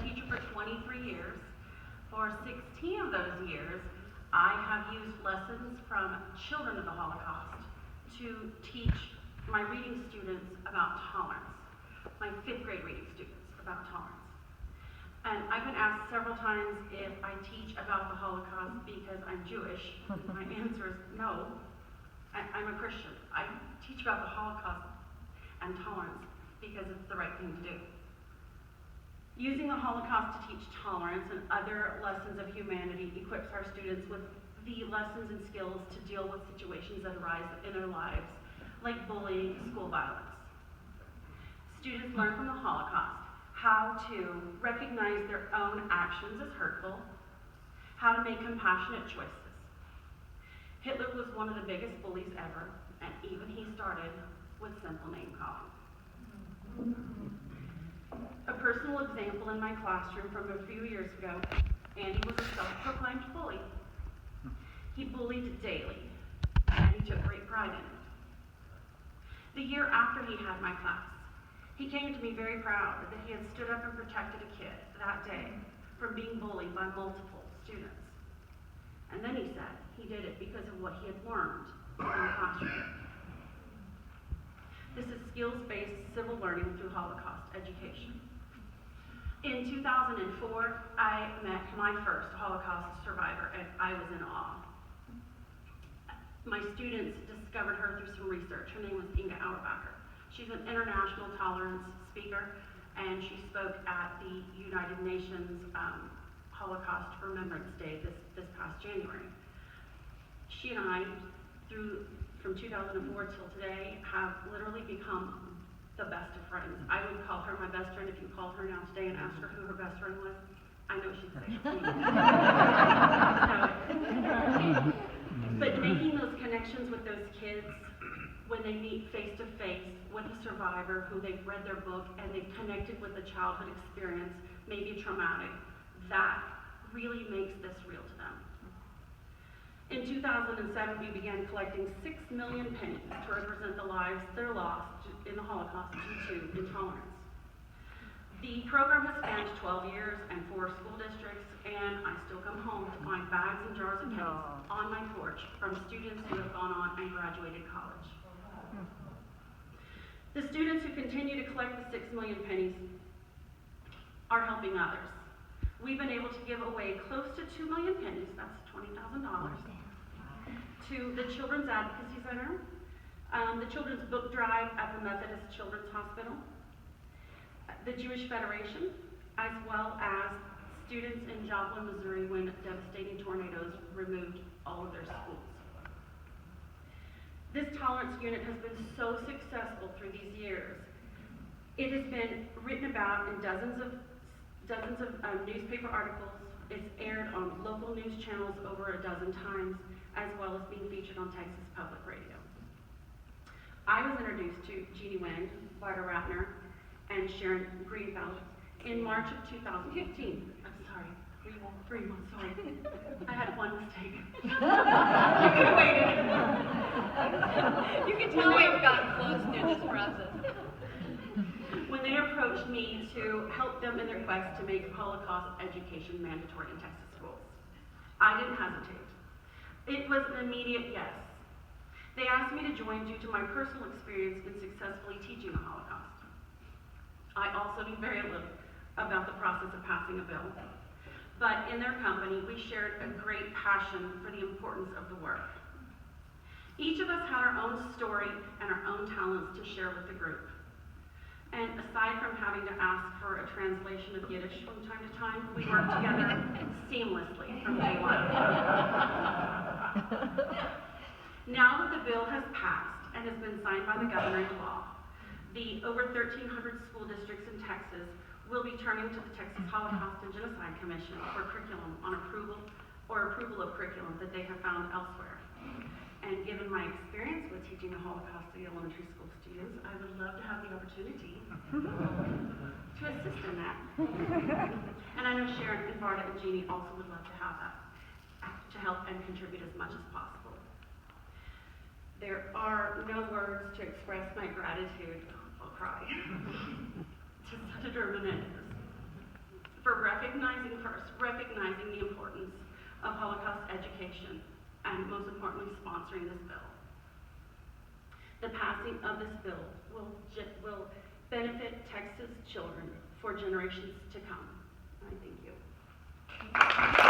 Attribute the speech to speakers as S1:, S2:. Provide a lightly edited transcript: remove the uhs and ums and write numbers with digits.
S1: teacher for 23 years. For 16 of those years, I have used lessons from children of the Holocaust to teach my reading students about tolerance, my 5th grade reading students about tolerance. And I've been asked several times if I teach about the Holocaust because I'm Jewish. My answer is no. I'm a Christian. I teach about the Holocaust and tolerance because it's the right thing to do. Using the Holocaust to teach tolerance and other lessons of humanity equips our students with the lessons and skills to deal with situations that arise in their lives, like bullying, school violence. Students learn from the Holocaust how to recognize their own actions as hurtful, how to make compassionate choices. Hitler was one of the biggest bullies ever, and even he started with simple name calling. A personal example in my classroom from a few years ago, Andy was a self-proclaimed bully. He bullied daily, and he took great pride in it. The year after he had my class, he came to me very proud that he had stood up and protected a kid that day from being bullied by multiple students. And then he said he did it because of what he had learned in the classroom. This is skills-based civil learning through Holocaust education. In 2004, I met my first Holocaust survivor, and I was in awe. My students discovered her through some research. Her name was Inga Auerbacher. She's an international tolerance speaker, and she spoke at the United Nations Holocaust Remembrance Day this past January. She and I, from 2004 till today, have literally become the best of friends. I would call her my best friend if you called her now today and asked her who her best friend was. I know she'd say it's me. But making those connections with those kids when they meet face to face with a survivor who they've read their book and they've connected with a childhood experience, maybe traumatic, that really makes this real to them. In 2007, we began collecting 6 million pennies to represent the lives that are lost in the Holocaust due to intolerance. The program has spanned 12 years and 4 school districts, and I still come home to find bags and jars of pennies on my porch from students who have gone on and graduated college. The students who continue to collect the 6 million pennies are helping others. We've been able to give away close to 2 million pennies, that's $20,000, to the Children's Advocacy Center, the Children's Book Drive at the Methodist Children's Hospital, the Jewish Federation, as well as students in Joplin, Missouri, when devastating tornadoes removed all of their schools. This tolerance unit has been so successful through these years. It has been written about in dozens of newspaper articles. It's aired on local news channels over a dozen times, as well as being featured on Texas Public Radio. I was introduced to Jeannie Wang, Barbara Ratner, and Sharon Greenfeld in March of 2015. I'm sorry, 3 months, sorry. I had one mistake. You could have waited.
S2: You can tell we've gotten close through this process.
S1: When they approached me to help them in their quest to make Holocaust education mandatory in Texas schools, I didn't hesitate. It was an immediate yes. They asked me to join due to my personal experience in successfully teaching the Holocaust. I also knew very little about the process of passing a bill, but in their company, we shared a great passion for the importance of the work. Each of us had our own story and our own talents to share with the group. And aside from having to ask for a translation of Yiddish from time to time, we worked together seamlessly from day one. Now that the bill has passed and has been signed by the governor into law, the over 1,300 school districts in Texas will be turning to the Texas Holocaust and Genocide Commission for curriculum on approval of curriculum that they have found elsewhere. And given my experience with teaching the Holocaust to the elementary school students, I would love to have the opportunity to assist in that. And I know Sharon and Varda and Jeannie also would love to have that, to help and contribute as much as possible. There are no words to express my gratitude, I'll cry, to Senator Menendez for recognizing the importance of Holocaust education, and most importantly, sponsoring this bill. The passing of this bill will benefit Texas children for generations to come. I thank you.